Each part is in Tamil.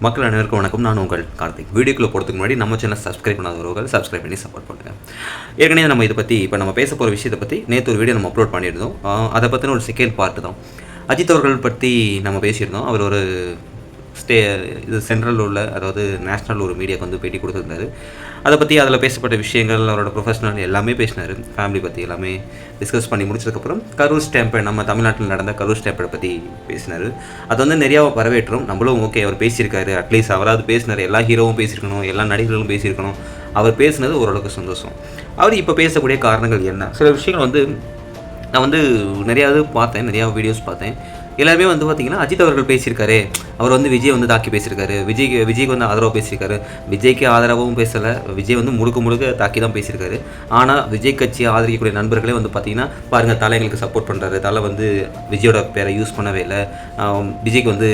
மக்கள் அனைவருக்கும் வணக்கம். நான் உங்கள் கார்த்திக். வீடியோக்குள்ளே போகிறதுக்கு முன்னாடி நம்ம சேனல் சப்ஸ்கிரைப் பண்ணாதவர்கள் சப்ஸ்கிரைப் பண்ணி சப்போர்ட் பண்ணுங்கள். ஏற்கனவே நம்ம இதை பற்றி இப்போ நம்ம பேச போகிற விஷயத்தை பற்றி நேற்று ஒரு வீடியோ நம்ம அப்லோட் பண்ணியிருந்தோம். அதை பற்றின ஒரு செகண்ட் பார்ட்டு தான். அஜித் அவர்கள் பற்றி நம்ம பேசியிருந்தோம். அவர் ஒரு இது சென்ட்ரல் உள்ள, அதாவது நேஷ்னல் ஒரு மீடியாவுக்கு வந்து பேட்டி கொடுத்துருந்தாரு. அதை பற்றி அதில் பேசப்பட்ட விஷயங்கள், அவரோட ப்ரொஃபஷனல் எல்லாமே பேசினார். ஃபேமிலி பற்றி எல்லாமே டிஸ்கஸ் பண்ணி முடிச்சதுக்கப்புறம் கரூர் ஸ்டாம்பை, நம்ம தமிழ்நாட்டில் நடந்த கரூர் ஸ்டாம்பை பற்றி பேசினார். அது வந்து நிறையா வரவேற்றோம். நம்மளும் ஓகே, அவர் பேசியிருக்காரு, அட்லீஸ்ட் அவராது பேசினார். எல்லா ஹீரோவும் பேசியிருக்கணும், எல்லா நடிகர்களும் பேசியிருக்கணும். அவர் பேசினது ஓரளவுக்கு சந்தோஷம். அவர் இப்போ பேசக்கூடிய காரணங்கள் என்ன, சில விஷயங்கள் வந்து நான் வந்து நிறையாவது பார்த்தேன், நிறையா வீடியோஸ் பார்த்தேன். எல்லாருமே வந்து பார்த்திங்கன்னா, அஜித் அவர்கள் பேசியிருக்காரு, அவர் வந்து விஜய் வந்து தாக்கி பேசியிருக்காரு, விஜய்க்கு வந்து ஆதரவாக பேசியிருக்காரு. விஜய்க்கு ஆதரவாகவும் பேசலை, விஜய் வந்து முழுக்க தாக்கி தான் பேசியிருக்காரு. ஆனால் விஜய் கட்சியை ஆதரிக்கக்கூடிய நண்பர்களே வந்து பார்த்திங்கன்னா, பாருங்கள், தலை எங்களுக்கு சப்போர்ட் பண்ணுறாரு, தலை வந்து விஜயோட பேரை யூஸ் பண்ணவே இல்லை, விஜய்க்கு வந்து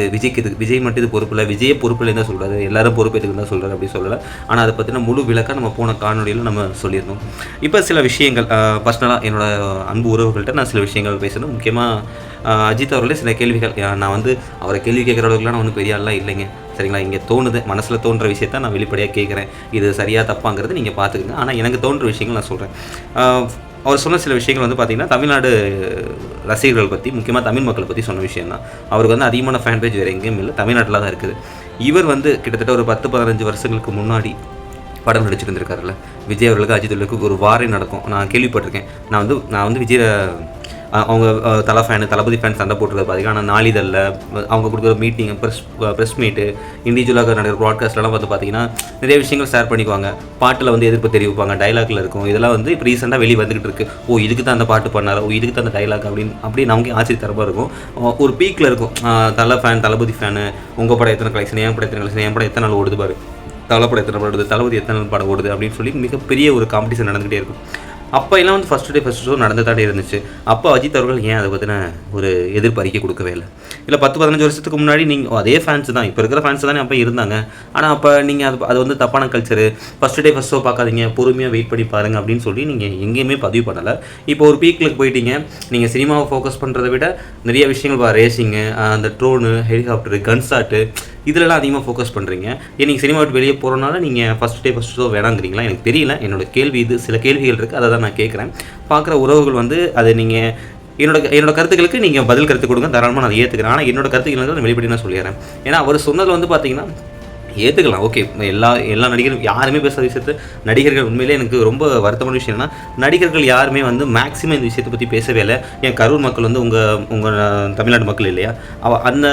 விஜய் மட்டும் இது பொறுப்பு இல்லை, விஜயே பொறுப்பு இல்லைன்னு தான் சொல்கிறாரு, எல்லாரும் பொறுப்பேற்றுக்கு தான் சொல்கிறாரு, அப்படி சொல்லலை. ஆனால் அதை பற்றின முழு விளக்கம் நம்ம போன காணொலியில் நம்ம சொல்லியிருந்தோம். இப்போ சில விஷயங்கள் பர்சனலாக என்னோடய அன்பு உறவுகள்கிட்ட நான் சில விஷயங்கள் பேசணும். முக்கியமாக அஜித் அவர்களே சில கேள்விகள், நான் வந்து அவரை கேள்வி கேட்குற அளவுக்குலாம் நான் வந்து பெரிய ஆள்லாம் இல்லைங்க, சரிங்களா? இங்கே தோணுது, மனசில் தோன்ற விஷயத்த நான் வெளிப்படையாக கேட்குறேன். இது சரியாக தப்பாங்கிறது நீங்கள் பார்த்துக்குங்க. ஆனால் எனக்கு தோன்ற விஷயங்கள் நான் சொல்கிறேன். அவர் சொன்ன சில விஷயங்கள் வந்து பார்த்திங்கன்னா, தமிழ்நாடு ரசிகர்கள் பற்றி, முக்கியமாக தமிழ் மக்களை பற்றி சொன்ன விஷயம் தான். அவருக்கு வந்து அதிகமான ஃபேன் பேஜ் வேறு எங்கேயும் இல்லை, தமிழ்நாட்டில் தான் இருக்குது. இவர் வந்து கிட்டத்தட்ட ஒரு 10-15 வருஷங்களுக்கு முன்னாடி படம் நடிச்சுட்டு இருந்திருக்காருல்ல, விஜய் அவர்களுக்கு அஜித் அவர்களுக்கு ஒரு வாரம் நடக்கும், நான் கேள்விப்பட்டிருக்கேன். நான் வந்து விஜய் அவங்க தளபதி ஃபேன் சண்டை போட்டுருக்காரு பார்த்திங்கன்னா. ஆனால் நாளிதழில் அவங்க கொடுக்குற மீட்டிங், ப்ரெஸ் மீட்டு, இண்டிவிஜுவலாக நடக்கிற ப்ராட்காஸ்ட்லாம் வந்து பார்த்திங்கன்னா நிறைய விஷயங்கள் ஷேர் பண்ணிக்குவாங்க. பாட்டில் வந்து எதிர்ப்பு தெரிவிப்பாங்க, டைலாக்ல இருக்கும். இதெல்லாம் வந்து இப்போ ரீசெண்டாக வெளியே வந்துகிட்டு இருக்கு. இதுக்கு தான் அந்த பாட்டு பண்ணார், இதுக்கு தான் அந்த டைலாக் அப்படி நமக்கு ஆச்சரியத்தரமாக இருக்கும். ஒரு பீக்கில் இருக்கும். தளபதி ஃபேனு, உங்கள் படம் எத்தனை கலெக்ஷன், என் படம் எத்தனை கலெக்ஷன், என் படம் எத்தனை நாள் ஓடுது பாரு, படம் எத்தனை படம் ஓடுது, தளபதி எத்தனை நாள் படம் ஓடுது அப்படின்னு சொல்லி மிகப்பெரிய ஒரு காம்படிஷன் நடந்துகிட்டே இருக்கும். அப்போ எல்லாம் வந்து ஃபஸ்ட் ஷோ நடந்துட்டாலே இருந்துச்சு. அப்போ அஜித் அவர்கள் ஏன் அதை பற்றின ஒரு எதிர்ப்பு அறிக்கை கொடுக்கவே இல்லை 10-15 வருஷத்துக்கு முன்னாடி நீங்கள் அதே ஃபேன்ஸ் தான், இப்போ இருக்கிற ஃபேன்ஸ் தானே அப்போ இருந்தாங்க. ஆனால் அப்போ நீங்கள் அது வந்து தப்பான கல்ச்சரு, ஃபஸ்ட் ஷோ பார்க்காதீங்க, பொறுமையாக வெயிட் பண்ணி பாருங்கள் அப்படின்னு சொல்லி நீங்கள் எங்கேயுமே பதிவு பண்ணலை. இப்போ ஒரு பீக்கில் போயிட்டீங்க. நீங்கள் சினிமாவை ஃபோக்கஸ் பண்ணுறதை விட நிறைய விஷயங்கள் ரேசிங்கு, அந்த ட்ரோனு, ஹெலிகாப்டரு, கன்சார்ட்டு, இதிலலாம் அதிகமாக ஃபோக்கஸ் பண்ணுறீங்க. நீங்கள் சினிமா விட்டு வெளியே போகிறனால நீங்கள் ஃபஸ்ட் ஷோ வேணாங்கிறீங்களா? எனக்கு தெரியல. என்னோடய கேள்வி இது. சில கேள்விகள் இருக்குது, அதை தான் நான் கேட்குறேன். பார்க்குற உறவுகள் வந்து அதை நீங்கள் என்னோட கருத்துக்களுக்கு நீங்கள் பதில் கருத்து கொடுங்க, தாராளமாக நான் ஏற்றுக்கிறேன். ஆனால் என்னோட கருத்துக்கள் நான் வெளிப்படி நான் சொல்லிடுறேன். ஏன்னா அவர் சொன்னதில் வந்து பார்த்திங்கன்னா ஏற்றுக்கலாம், ஓகே. எல்லா நடிகரும் யாருமே பேசுகிற விஷயத்தை நடிகர்கள் உண்மையிலே எனக்கு ரொம்ப வருத்தமான விஷயம் என்னன்னா, நடிகர்கள் யாருமே வந்து மேக்ஸிமம் இந்த விஷயத்தை பற்றி பேசவே இல்லை. ஏன் கரூர் மக்கள் வந்து உங்கள் தமிழ்நாடு மக்கள் இல்லையா, அந்த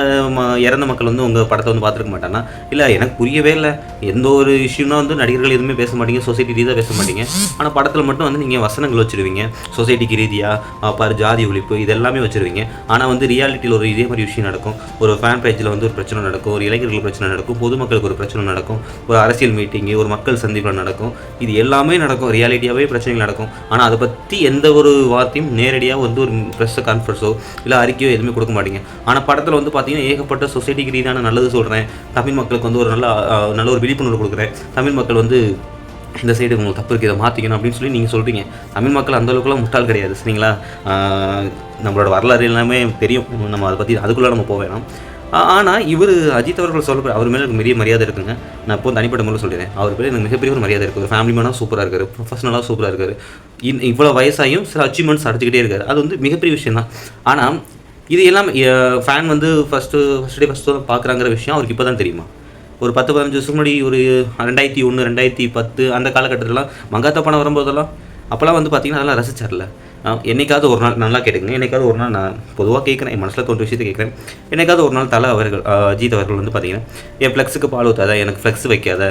இறந்த மக்கள் வந்து உங்கள் படத்தை வந்து பார்த்துருக்க மாட்டானா? இல்லை, எனக்கு புரியவே இல்லை. எந்த ஒரு இஷ்யூனா வந்து நடிகர்கள் எதுவுமே பேச மாட்டீங்க, சொசைட்டி ரீதியாக பேச மாட்டீங்க. ஆனால் படத்தில் மட்டும் வந்து நீங்கள் வசனங்கள் வச்சுருவீங்க, சொசைட்டிக்கு ரீதியாக பாரு, ஜாதி ஒழிப்பு, இது எல்லாமே வச்சுருவீங்க. ஆனால் வந்து ரியாலிட்டியில் ஒரு இதே மாதிரி விஷயம் நடக்கும். ஒரு ஃபேன் பேஜில் வந்து ஒரு பிரச்சனை நடக்கும், ஒரு இளைஞர்கள் பிரச்சனை நடக்கும், பொதுமக்களுக்கு ஒரு பிரச்சனை நடக்கும், ஒரு அரசியல் மீட்டிங்கு, ஒரு மக்கள் சந்திப்பில் நடக்கும். இது எல்லாமே நடக்கும், ரியாலிட்டியாகவே பிரச்சனைகள் நடக்கும். ஆனால் அதை பற்றி எந்த ஒரு வார்த்தையும் நேரடியாக வந்து ஒரு ப்ரெஸ் கான்ஃபரன்ஸோ இல்லை அறிக்கையோ எதுவுமே கொடுக்க மாட்டீங்க. ஆனால் படத்தில் வந்து பார்த்தீங்கன்னா ஏகப்பட்ட சொசைட்டிக்கு ரீதியான நல்லது சொல்கிறேன், தமிழ் மக்களுக்கு வந்து ஒரு நல்ல ஒரு விழிப்புணர்வு கொடுக்குறேன், தமிழ் மக்கள் வந்து இந்த சைடு உங்களுக்கு தப்பு இருக்குது, இதை மாற்றிக்கணும் அப்படின்னு சொல்லி நீங்கள் சொல்கிறீங்க. தமிழ் மக்கள் அந்தளவுக்குலாம் முட்டாள் கிடையாது, சரிங்களா? நம்மளோட வரலாறு எல்லாமே தெரியும், நம்ம அதை பற்றி அதுக்குள்ளே நம்ம போக வேணாம். ஆனால் இவர் அஜித் அவர்கள் சொல்ல, அவர் மேலே எனக்கு பெரிய மரியாதை இருக்குங்க. நான் இப்போ தனிப்பட்ட முறையில் சொல்லிடுறேன், அவர் பேர் எனக்கு மிகப்பெரிய ஒரு மரியாதை இருக்குது. ஒரு ஃபேமிலி மேனாக சூப்பராக இருக்கார், ப்ரொஃபஷனலாக சூப்பராக இருக்கார். இவ்வளோ வயசாகியும் சில அச்சீவ்மெண்ட்ஸ் அடிச்சுக்கிட்டே இருக்கார். அது வந்து மிகப்பெரிய விஷயம் தான். ஆனால் இது எல்லாம் ஃபேன் வந்து ஃபஸ்ட்டு பார்க்குறாங்கிற விஷயம் அவருக்கு இப்போ தான் தெரியுமா? ஒரு 10-15 வருஷம் முன்னாடி, ஒரு 2001, 2010 அந்த காலகட்டத்திலலாம் மங்காத்தா படம் வரும்போதெல்லாம் அப்போல்லாம் வந்து பார்த்திங்கன்னா அதெல்லாம் ரசிச்சார்ல. என்னைக்காவது ஒரு நாள், நல்லா கேட்டுங்க, என்னைக்காவது ஒரு நாள் நான் பொதுவாக கேட்குறேன், என் மனசில் தோன்ற விஷயத்தை கேட்குறேன். என்னைக்காவது ஒரு நாள் அஜித் அவர்கள் வந்து பார்த்திங்கன்னா, என் ஃப்ளெக்ஸுக்கு பால் ஊற்றாத, எனக்கு ஃப்ளெக்ஸ் வைக்காத,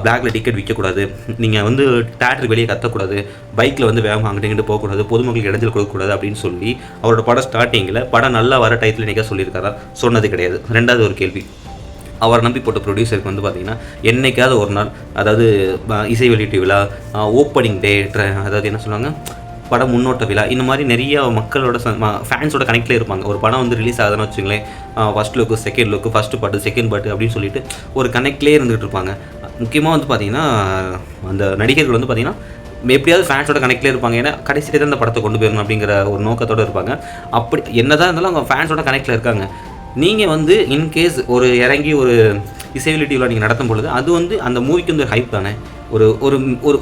பிளாக்ல டிக்கெட் விற்கக்கூடாது, நீங்கள் வந்து தேட்டருக்கு வெளியே கத்தக்கூடாது, பைக்கில் வந்து வேகம் அங்கிட்டு போகக்கூடாது, பொதுமக்களுக்கு இடைஞ்சல் கொடுக்கக்கூடாது அப்படின்னு சொல்லி அவரோட படம் ஸ்டார்டிங்கில் படம் நல்லா வர டயத்தில் என்னைக்காவது சொல்லியிருக்காரா? சொன்னது கிடையாது. ரெண்டாவது ஒரு கேள்வி, அவரை நம்பி போட்ட ப்ரொடியூசருக்கு வந்து பார்த்திங்கன்னா என்றைக்காவது ஒரு நாள், அதாவது இசை வெளியீட்டு விழா, ஓப்பனிங் டே, அதாவது என்ன சொல்லுவாங்க, படம் முன்னோட்ட விழா, இந்த மாதிரி நிறைய மக்களோட ஃபேன்ஸோட கனெக்டில் இருப்பாங்க. ஒரு படம் வந்து ரிலீஸ் ஆகுதுன்னு வச்சுங்களேன், ஃபஸ்ட் லுக்கு, செகண்ட் லுக்கு, ஃபஸ்ட்டு பாட்டு, செகண்ட் பாட்டு அப்படின்னு சொல்லிட்டு ஒரு கனெக்ட்லேயே இருந்துகிட்டு இருப்பாங்க. முக்கியமாக வந்து பார்த்திங்கன்னா அந்த நடிகர்கள் வந்து பார்த்திங்கன்னா எப்படியாவது ஃபேன்ஸோட கனெக்ட்லேயே இருப்பாங்க. ஏன்னா கடைசியில் தான் அந்த படத்தை கொண்டு போயிடணும் அப்படிங்கிற ஒரு நோக்கத்தோடு இருப்பாங்க. அப்படி என்னதான் இருந்தாலும் அவங்க ஃபேன்ஸோட கனெக்டில் இருக்காங்க. நீங்கள் வந்து இன்கேஸ் ஒரு இறங்கி ஒரு இசை வெளியீட்டு விழா நீங்கள் நடத்தும் பொழுது அது வந்து அந்த மூவிக்கு வந்து ஒரு ஹைப் தானே. ஒரு ஒரு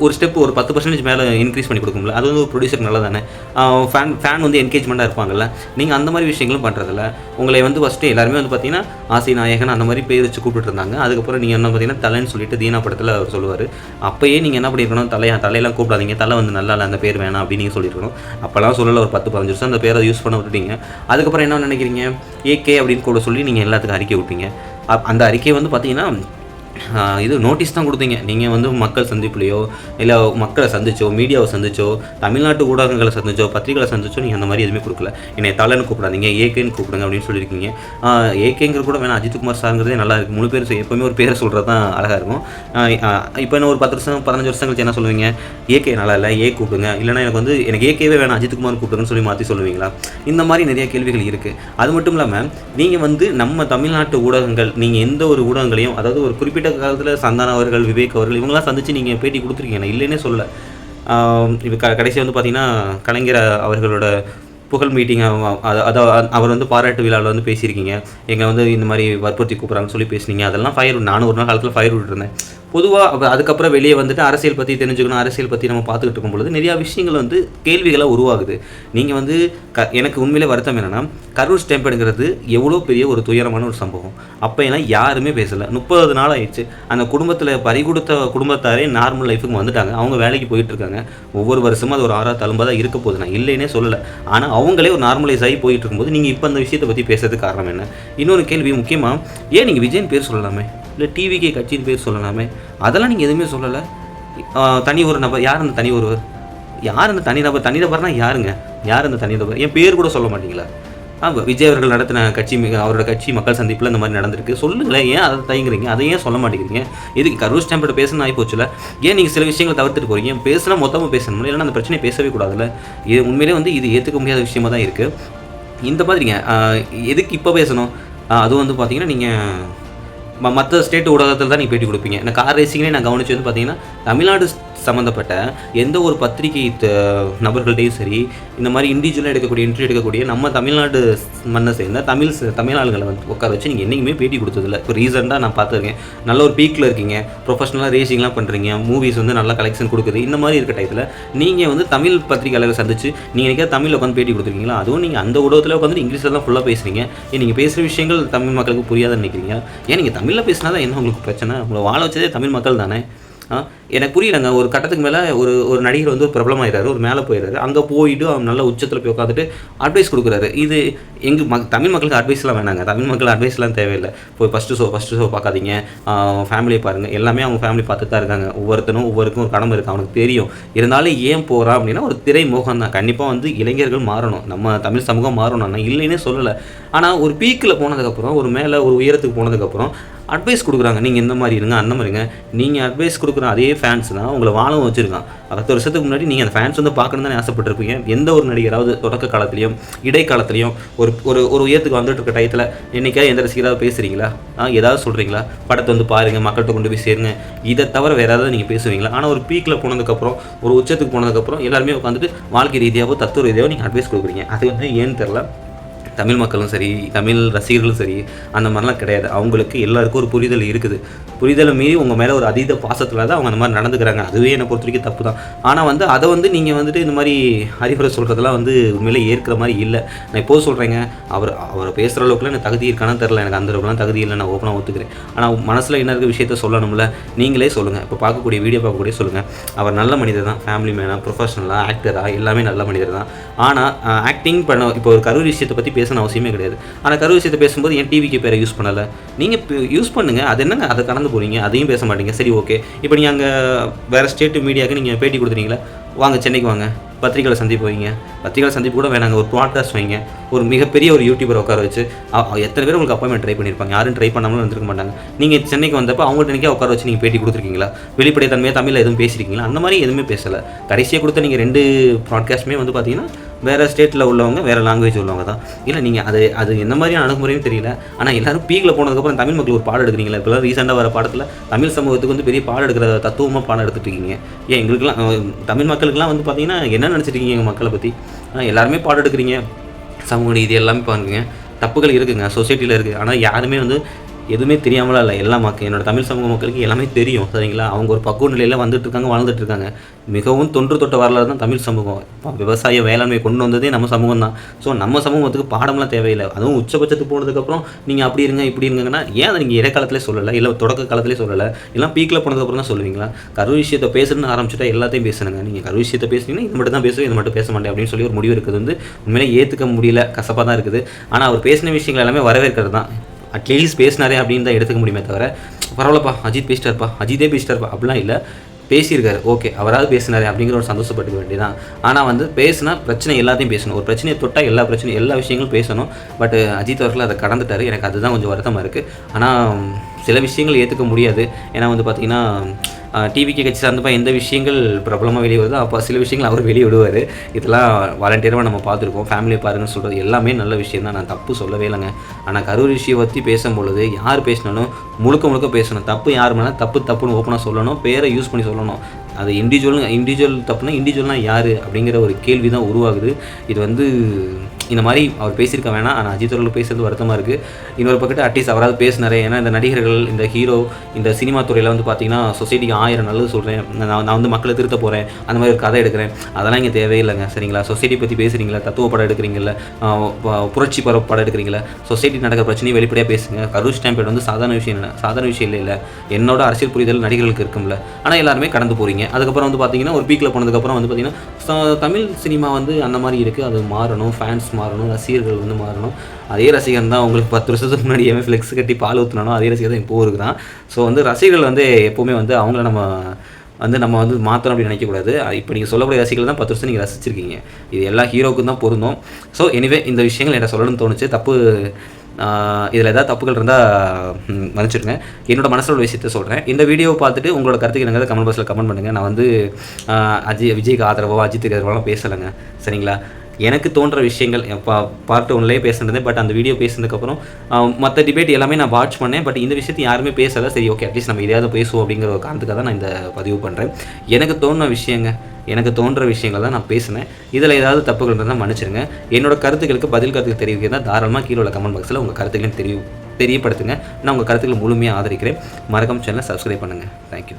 ஒரு ஸ்டெப் ஒரு 10% மேலே இன்க்ரீஸ் பண்ணி கொடுக்கும்ல, அது வந்து ஒரு ப்ரொடியூசருக்கு நல்லா தானே. ஃபேன் வந்து என்கேஜ்மெண்ட்டாக இருப்பாங்கல்ல. நீங்கள் அந்த மாதிரி விஷயங்களும் பண்ணுறதில்ல. உங்களை வந்து ஃபஸ்ட்டு எல்லாருமே வந்து பார்த்தீங்கன்னா ஆசை நாயகன் அந்த மாதிரி பேர் வச்சு கூப்பிட்டு இருந்தாங்க. அதுக்கப்புறம் நீங்கள் என்ன பார்த்தீங்கன்னா தலைன்னு சொல்லிட்டு தீனா படத்தில் அவர் சொல்லுவார். அப்போயே நீங்கள் என்ன பண்ணியிருக்கணும், தலையெல்லாம் கூப்பிடாதீங்க, தலை வந்து நல்லா இல்லை, அந்த பேர் வேணாம் அப்படின்னு நீங்கள் சொல்லியிருக்கணும். அப்போல்லாம் சொல்லலை, ஒரு 10-15 வருஷம் அந்த பேரை யூஸ் பண்ண விட்டுட்டீங்க. அதுக்கப்புறம் என்ன நினைக்கிறீங்க, ஏகே அப்படின்னு கூட சொல்லி நீங்கள் எல்லாத்துக்கும் அறிக்கை விட்டீங்க. அந்த அறிக்கையை வந்து பார்த்தீங்கன்னா இது நோட்டீஸ் தான் கொடுத்தீங்க. நீங்கள் வந்து மக்கள் சந்திப்புலையோ இல்லை மக்களை சந்திச்சோ, மீடியாவை சந்திச்சோ, தமிழ்நாட்டு ஊடகங்களை சந்திச்சோ, பத்திரிகைகளை சந்திச்சோ நீங்கள் அந்த மாதிரி எதுவுமே கொடுக்கல. என்னை தலைன்னு கூப்பிடாதீங்க, ஏகேன்னு கூப்பிடுங்க அப்படின்னு சொல்லியிருக்கீங்க. ஏகேங்கிற கூட வேணாம், அஜித்குமார் சாருங்கிறதே நல்லா இருக்குது. முழு பேர் எப்போவுமே ஒரு பேரை சொல்கிறது தான் அழகாக இருக்கும். இப்போ என்ன ஒரு 10 வருஷம் 15 வருஷம் கழிச்சு என்ன சொல்லுவீங்க, ஏகே நல்லா இல்லை, ஏ கூப்பிடுங்க, இல்லைனா எனக்கு ஏகேவே வேணாம், அஜித்குமார் கூப்பிடுங்கன்னு சொல்லி மாற்றி சொல்லுவீங்களா? இந்த மாதிரி நிறைய கேள்விகள் இருக்குது. அது மட்டும் இல்லாமல் நீங்கள் வந்து நம்ம தமிழ்நாட்டு ஊடகங்கள், நீங்கள் எந்த ஒரு ஊடகங்களையும், அதாவது ஒரு குறிப்பிட்ட காலத்தில் சந்தானம் அவர்கள், விவேக் அவர்கள் இவங்களாம் சந்தித்து நீங்கள் பேட்டி கொடுத்துருக்கீங்க, நான் இல்லைன்னே சொல்ல. இப்போ கடைசி வந்து பார்த்தீங்கன்னா கலைஞர் அவர்களோட புகழ் மீட்டிங் அதை அவர் வந்து பாராட்டு விழாவில் வந்து பேசியிருக்கீங்க. எங்களை வந்து இந்த மாதிரி வற்புறுத்தி கூப்பிட்றாங்கன்னு சொல்லி பேசுனீங்க. அதெல்லாம் ஃபயர், நானும் ஒரு நாள் காலத்தில் ஃபயர் விட்டுருந்தேன். பொதுவாக அதுக்கப்புறம் வெளியே வந்துட்டு அரசியல் பற்றி தெரிஞ்சுக்கணும், அரசியல் பற்றி நம்ம பார்த்துக்கிட்டு இருக்கும் பொழுது நிறையா விஷயங்கள் வந்து கேள்விகளாக உருவாகுது. நீங்கள் வந்து எனக்கு உண்மையிலே வருத்தம் என்னென்னா, கரூர் ஸ்டாம்பேடுங்கிறது எவ்வளோ பெரிய ஒரு துயரமான ஒரு சம்பவம். அப்போ எல்லாம் யாருமே பேசலை. 30 நாள் ஆயிடுச்சு. அந்த குடும்பத்தில் பறி கொடுத்த குடும்பத்தாரே நார்மல் லைஃபுக்கு வந்துட்டாங்க. அவங்க வேலைக்கு போயிட்டுருக்காங்க. ஒவ்வொரு வருஷமும் அது ஒரு 6 தழும்பாக தான் இருக்க போகுது, நான் இல்லைன்னே சொல்லலை. ஆனால் அவங்களே ஒரு நார்மலைஸ் ஆகி போயிட்டு இருக்கும்போது நீங்கள் இப்போ அந்த விஷயத்தை பற்றி பேசுறதுக்கு காரணம் என்ன? இன்னொரு கேள்வி முக்கியமாக, ஏன் நீங்கள் விஜயின் பேர் சொல்லலாமே, இல்லை டிவிகே கட்சியின் பேர் சொல்லலாமே, அதெல்லாம் நீங்கள் எதுவுமே சொல்லலை. தனி ஒரு நபர், யார் அந்த தனி ஒருவர், யார் அந்த தனிநபர்னா யாருங்க, யார் அந்த தனிநபர், என் பேர் கூட சொல்ல மாட்டீங்களா? விஜய் அவர்கள் நடத்தின அவரோட கட்சி மக்கள் சந்திப்பில் இந்த மாதிரி நடந்திருக்கு, சொல்லுங்களேன், ஏன் அதை தயங்குறீங்க, அதை ஏன் சொல்ல மாட்டேங்கிறீங்க? இதுக்கு கரூர் ஸ்டாம்பேட் பேசணும் ஆகி போச்சுல, ஏன் நீங்கள் சில விஷயங்களை தவிர்த்துட்டு போகிறீங்க? பேசுனா மொத்தமாக பேசணும், இல்லைன்னா அந்த பிரச்சனையை பேசவே கூடாதுல்ல. இது உண்மையிலே வந்து இது ஏற்றுக்க முடியாத விஷயமா தான் இருக்குது. இந்த மாதிரிங்க எதுக்கு இப்போ பேசணும்? அதுவும் வந்து பார்த்தீங்கன்னா நீங்கள் மற்ற ஸ்டேட் ஊடகத்தில் தான் நீங்கள் பேட்டி கொடுப்பீங்க. இந்த கார் ரேசிங்லேயே நான் கவனிச்சு வந்து பார்த்தீங்கன்னா தமிழ்நாடு சம்மந்தப்பட்ட எந்த ஒரு பத்திரிகை நபர்கள்டையும் சரி, இந்த மாதிரி இண்டிவிஜுவலாக இன்டர்வியூ எடுக்கக்கூடிய நம்ம தமிழ்நாடு மண்ணை சேர்ந்த தமிழ் ஆளுங்களை வந்து உட்கார வச்சு நீங்கள் என்றைக்குமே பேட்டி கொடுத்ததில்ல. இப்போ ரீசெண்டாக நான் பார்த்துருக்கேன், நல்ல ஒரு பீக்கில் இருக்கீங்க, ப்ரொஃபஷனலாக ரேசிங்லாம் பண்ணுறீங்க, மூவிஸ் வந்து நல்லா கலெக்ஷன் கொடுக்குது. இந்த மாதிரி இருக்க டைத்தில் நீங்கள் வந்து தமிழ் பத்திரிகையாளர்கள் சந்திச்சு நீங்கள் நினைக்கிற தமிழில் உட்காந்து பேட்டி கொடுத்துருக்கீங்களா? அதுவும் நீங்கள் அந்த ஊடகத்தில் உட்காந்து இங்கிலீஷில் தான் ஃபுல்லாக பேசுகிறீங்க. ஏன் நீங்கள் பேசுகிற விஷயங்கள் தமிழ் மக்களுக்கு புரியாதுன்னு நினைக்கிறீங்க? ஏன் நீங்கள் தமிழில் பேசினா தான் என்ன உங்களுக்கு பிரச்சனை? உங்களை வாழ வச்சதே தமிழ் மக்கள் தானே. எனக்கு புரியலங்க. ஒரு கட்டத்துக்கு மேலே ஒரு நடிகர் வந்து ஒரு பிரபலமாயிடுறாரு, ஒரு மேலே போயிடுறாரு, அங்கே போயிட்டு அவன் நல்ல உச்சத்தில் போய் உட்காந்துட்டு அட்வைஸ் கொடுக்குறாரு. இது தமிழ் மக்களுக்கு அட்வைஸ்லாம் வேணாங்க. தமிழ் மக்கள் அட்வைஸ்லாம் தேவையில்லை. போய் ஃபஸ்ட்டு ஷோ பார்க்காதீங்க, ஃபேமிலியை பாருங்கள். எல்லாமே அவங்க ஃபேமிலி பார்த்துட்டு தான் இருக்காங்க. ஒவ்வொருக்கும் ஒரு கடமை இருக்குது, அவனுக்கு தெரியும். இருந்தாலும் ஏன் போகிறான் அப்படின்னா ஒரு திரை மோகம் தான். கண்டிப்பாக வந்து இளைஞர்கள் மாறணும், நம்ம தமிழ் சமூகம் மாறணும், நான் இல்லைன்னே சொல்லலை. ஆனால் ஒரு பீக்கில் போனதுக்கப்புறம், ஒரு மேலே ஒரு உயரத்துக்கு போனதுக்கப்புறம் அட்வைஸ் கொடுக்குறாங்க, நீங்கள் இந்த மாதிரி இருங்க, அந்த மாதிரிங்க. நீங்கள் அட்வைஸ் கொடுக்குற அதே ஃபேன்ஸ் தான் உங்களை வாழவும் வச்சுருக்கான். 10 வருஷத்துக்கு முன்னாடி நீங்கள் அந்த ஃபேன்ஸ் வந்து பார்க்கணும் தானே ஆசைப்பட்டிருப்பீங்க. எந்த ஒரு நடிகராவது தொடக்க காலத்துலையும் இடைக்காலத்துலையும் ஒரு உயரத்துக்கு வந்துட்டு இருக்க டயத்தில் என்றைக்காவது எந்த ரசிகராவது பேசுகிறீங்களா? ஏதாவது சொல்கிறீங்களா? படத்தை வந்து பாருங்கள், மக்கள்கிட்ட கொண்டு போய் சேருங்க, இதை தவிர வேறு ஏதாவது நீங்கள் பேசுவீங்களா? ஆனால் ஒரு பீக்கில் போனதுக்கப்புறம், ஒரு உச்சத்துக்கு போனதுக்கப்புறம் எல்லாருமே உட்காந்துட்டு வாழ்க்கை ரீதியாகவோ தத்துவ ரீதியாகவோ நீங்கள் அட்வைஸ் கொடுக்குறீங்க. அது வந்து ஏன்னு தெரில. தமிழ் மக்களும் சரி, தமிழ் ரசிகர்களும் சரி, அந்த மாதிரிலாம் கிடையாது. அவங்களுக்கு எல்லாருக்கும் ஒரு புரிதல் இருக்குது. புரிதலை மீறி உங்கள் மேலே ஒரு அதீத பாசத்தில் தான் அவங்க அந்த மாதிரி நடந்துக்கிறாங்க. அதுவே என்னை பொறுத்த வரைக்கும் தப்பு தான். ஆனால் வந்து அதை வந்து நீங்கள் வந்துட்டு இந்த மாதிரி அறிவுரை சொல்கிறதெல்லாம் வந்து உண்மையிலே ஏற்கிற மாதிரி இல்லை. நான் இப்போது சொல்கிறேங்க, அவரை பேசுகிற அளவுக்குலாம் எனக்கு தகுதி இருக்கான்னு தெரில. எனக்கு அந்த அளவுக்குலாம் தகுதி இல்லை, நான் ஓப்பனாக ஒத்துக்கிறேன். ஆனால் மனசில் என்ன இருக்க விஷயத்த சொல்லணும்ல, நீங்களே சொல்லுங்கள். இப்போ வீடியோ பார்க்கக்கூடிய சொல்லுங்கள், அவர் நல்ல மனிதர் தான், ஃபேமிலி மேனாக, ப்ரொஃபஷனலாக, ஆக்டராக, எல்லாமே நல்ல மனிதர் தான். ஆனால் ஆக்டிங் பண்ண இப்போ ஒரு கரூர் விஷயத்தை பற்றி பேசணும் அவசியமே கிடையாது. ஆனால் கரூர் விஷயத்தை பேசும்போது என் டிவிக்கு பேரை யூஸ் பண்ணலை. நீங்கள் யூஸ் பண்ணுங்கள், அது என்னங்க அதை கடந்து போகிறீங்க, அதையும் பேச மாட்டீங்க. சரி, ஓகே. இப்போ நீங்கள் அங்கே வேறு ஸ்டேட்டு மீடியாவுக்கு நீங்கள் பேட்டி கொடுத்துறீங்களா? வாங்க சென்னைக்கு வாங்க, பத்திரிகைகளை சந்திப்பு வைங்க. பத்திரிகைகளை சந்திப்பு கூட வேணாங்க, ஒரு பாட்காஸ்ட் வைங்க. ஒரு மிகப்பெரிய ஒரு யூடியூபர் உட்கார வச்சு எத்தனை பேர் உங்களுக்கு அப்பாயின்மெண்ட் ட்ரை பண்ணியிருப்பாங்க, யாரும் ட்ரை பண்ணாமலும் வந்துருக்க மாட்டாங்க. நீங்கள் சென்னைக்கு வந்தப்போ அவங்கள்ட்ட நினைக்க உட்கார வச்சு நீங்கள் பேட்டி கொடுத்துருக்கீங்களா? வெளிப்படைத்தன்மையாக தமிழில் எதுவும் பேசியிருக்கீங்களா? அந்த மாதிரி எதுவுமே பேசலை. கடைசியாக கொடுத்த நீங்கள் 2 ப்ராட்காஸ்ட்டுமே வந்து பார்த்தீங்கன்னா வேறு ஸ்டேட்டில் உள்ளவங்க, வேறு லாங்குவேஜ் உள்ளவங்க தான். இல்லை நீங்கள் அது எந்த மாதிரியான அணுகுமுறையும் தெரியல. ஆனால் எல்லோரும் பீக்கில் போனதுக்கப்புறம் தமிழ் மக்கள் ஒரு பாடம் எடுக்கிறீங்களா? இப்போலாம் ரீசெண்டாக வர பாடத்தில் தமிழ் சமூகத்துக்கு வந்து பெரிய பாடம் எடுக்கிற தத்துவமாக பாடம் எடுத்துகிட்டு இருக்கீங்க. ஏன் எங்களுக்குலாம் தமிழ் மக்களுக்கெல்லாம் வந்து பார்த்தீங்கன்னா என்ன நினச்சிருக்கீங்க எங்கள் மக்களை பற்றி? எல்லாருமே பாடம் எடுக்கிறீங்க. சமூக நீதி எல்லாமே பாருங்க, தப்புகள் இருக்குங்க, சொசைட்டியில் இருக்குது. ஆனால் யாருமே வந்து எதுவுமே தெரியாமலாம் இல்லை. எல்லா என்னோட தமிழ் சமூக மக்களுக்கு எல்லாமே தெரியும் சரிங்களா. அவங்க ஒரு பக்குவ நிலையில் வந்துட்டுருக்காங்க, வாழ்ந்துட்டுருக்காங்க. மிகவும் தொன்று தொட்ட வரலாறு தான் தமிழ் சமூகம். விவசாய வேளாண்மை கொண்டு வந்ததே நம்ம சமூகம் தான். ஸோ நம்ம சமூகத்துக்கு பாடம்லாம் தேவையில்லை. அதுவும் உச்சபட்சத்துக்கு போனதுக்கப்புறம் நீங்கள் அப்படி இருங்க இப்படி இருங்கன்னா ஏன் அதை நீங்கள் இடைக்காலத்திலே சொல்லலை, இல்லை தொடக்க காலத்திலே சொல்லலை, எல்லாம் பீக்கில் போனதுக்கப்புறம் தான் சொல்லுவீங்களா? கரு விஷயத்தை பேசுன்னு ஆரம்பிச்சுட்டா எல்லாத்தையும் பேசுனுங்க. நீங்கள் கரு விஷயத்தை பேசுனீங்கன்னா இது மட்டும் தான் பேசுவேன், இது மட்டும் பேச மாட்டேன் அப்படின்னு சொல்லி ஒரு முடிவு இருக்குது வந்து உண்மையிலே ஏற்றுக்க முடியல, கசப்பாக தான் இருக்குது. ஆனால் அவர் பேசின விஷயங்கள் எல்லாமே வரவேற்கிறது தான். அட்லீஸ்ட் பேசினாரே அப்படின்னு தான் எடுத்துக்க முடியுமே தவிர பரவாயில்லப்பா அஜித் பேசிட்டார்ப்பா, அஜித்தே பேசிட்டார்ப்பா அப்படிலாம் இல்லை. பேசியிருக்காரு, ஓகே அவராது பேசினாரு அப்படிங்கிற ஒரு சந்தோஷப்பட்டுக்க வேண்டியதான். ஆனால் வந்து பேசினா பிரச்சனை எல்லாத்தையும் பேசணும். ஒரு பிரச்சனையை தொட்டால் எல்லா பிரச்சனையும் எல்லா விஷயங்களும் பேசணும். பட் அஜித் அவர்கள் அதை கடந்துட்டார். எனக்கு அதுதான் கொஞ்சம் வருத்தமாக இருக்குது. ஆனால் சில விஷயங்கள் ஏற்றுக்க முடியாது. ஏன்னா வந்து பார்த்திங்கன்னா டிவிக்கு கட்சி சார்ந்தப்போ எந்த விஷயங்கள் பிரபலமாக வெளியே வருதோ அப்போ சில விஷயங்கள் அவர் வெளியே விடுவார். இதெல்லாம் வாலண்டியராக நம்ம பார்த்துருக்கோம். ஃபேமிலியை பாருங்கன்னு சொல்கிறது எல்லாமே நல்ல விஷயம் தான், நான் தப்பு சொல்லவே இல்லைங்க. ஆனால் கரூர் விஷயம் பற்றி பேசும்பொழுது யார் பேசினாலும் முழுக்க பேசணும். தப்பு யார் மேலே தப்புன்னு ஓப்பனாக சொல்லணும், பேரை யூஸ் பண்ணி சொல்லணும். அது இண்டிவிஜுவல் தப்புனா இண்டிவிஜுவல்னால் யார் அப்படிங்கிற ஒரு கேள்வி தான் உருவாகுது. இது வந்து இந்த மாதிரி அவர் பேசியிருக்க வேணாம். ஆனால் அஜித் அவர்கள் பேசுறது வருத்தமாக இருக்குது. இன்னொரு பக்கத்து அட்லீஸ்ட் அவராது பேசினாரே. ஏன்னா இந்த நடிகர்கள், இந்த ஹீரோ, இந்த சினிமா துறையில் வந்து பார்த்திங்கன்னா சொசைட்டிக்கு 1000 நல்லது சொல்கிறேன், நான் வந்து மக்களை திருத்த போகிறேன், அந்த மாதிரி ஒரு கதை எடுக்கிறேன், அதெல்லாம் இங்கே தேவையில்லைங்க சரிங்களா. சொசைட்டி பற்றி பேசுகிறீங்களா, தத்துவ படம் எடுக்கிறீங்களா, புரட்சி படம் எடுக்கிறீங்களா, சொசைட்டி நடக்கிற பிரச்சனையை வெளிப்படையாக பேசுங்க. கரூர் ஸ்டாம்பேட் வந்து சாதாரண விஷயம் இல்லை. என்னோட அரசியல் புரிதல் நடிகர்களுக்கு இருக்கும்ல. ஆனால் எல்லாருமே கடந்து போகிறீங்க. அதுக்கப்புறம் வந்து பார்த்திங்கன்னா ஒரு பீக்கில் போனதுக்கப்புறம் வந்து பார்த்திங்கன்னா தமிழ் சினிமா வந்து அந்த மாதிரி இருக்குது, அது மாறணும், ஃபேன்ஸ் மாறணும், ரசிகர்கள் வந்து மாறணும். அதே ரசிகர் தான் உங்களுக்கு 10 வருஷத்துக்கு முன்னாடி ஏன் ஃப்ளெக்ஸ் கட்டி பால் ஊற்றினானோ அதே ரசிகர் தான் இப்போது இருக்கிறான். ஸோ வந்து ரசிகர்கள் வந்து எப்போவுமே வந்து அவங்கள நம்ம வந்து மாற்றணும் அப்படின்னு நினைக்கக்கூடாது. இப்போ நீங்கள் சொல்லக்கூடிய ரசிகர்கள் தான் 10 வருஷம் நீங்கள் ரசிச்சிருக்கீங்க. இது எல்லா ஹீரோவுக்கும் தான் பொருந்தும். ஸோ எனிவே இந்த விஷயங்கள் என்ன சொல்லணும்னு தோணுச்சு. தப்பு இதில் ஏதாவது தப்புகள் இருந்தால் மன்னிச்சிடுங்க. என்னோட மனசில் ஒரு விஷயத்தை சொல்கிறேன். இந்த வீடியோவை பார்த்துட்டு உங்களோட கருத்துக்கு எனக்கு கமெண்ட் பாக்ஸில் கமெண்ட் பண்ணுங்கள். நான் வந்து விஜய்க்கு ஆதரவோ அஜித்துக்கு ஆதரவோலாம் பேசலைங்க சரிங்களா. எனக்கு தோன்ற விஷயங்கள் பார்ட் 1லேயே பேசுனது. பட் அந்த வீடியோ பேசுனதுக்கப்புறம் மற்ற டிபேட் எல்லாமே நான் வாட்ச் பண்ணேன். பட் இந்த விஷயத்தை யாருமே பேசலை. சரி ஓகே அட்லீஸ்ட் நம்ம இதையாவது பேசுவோம் அப்படிங்கிற ஒரு காரணத்துக்காக தான் நான் இந்த பதிவு பண்ணுறேன். எனக்கு தோன்ற விஷயங்கள் தான் நான் பேசினேன். இதில் ஏதாவது தப்புகள் இருந்தால் மன்னிச்சிருங்க. என்னோட கருத்துக்களுக்கு கருத்துக்கள் தெரிவிக்கிறதா தாராளமாக கீழே உள்ள கமெண்ட் பாக்ஸில் உங்கள் கருத்துக்களை தெரியப்படுத்துங்க. நான் உங்கள் கருத்துக்களை முழுமையாக ஆதரிக்கிறேன். மறக்காம சேனலை சப்ஸ்கிரைப் பண்ணுங்கள். தேங்க்யூ.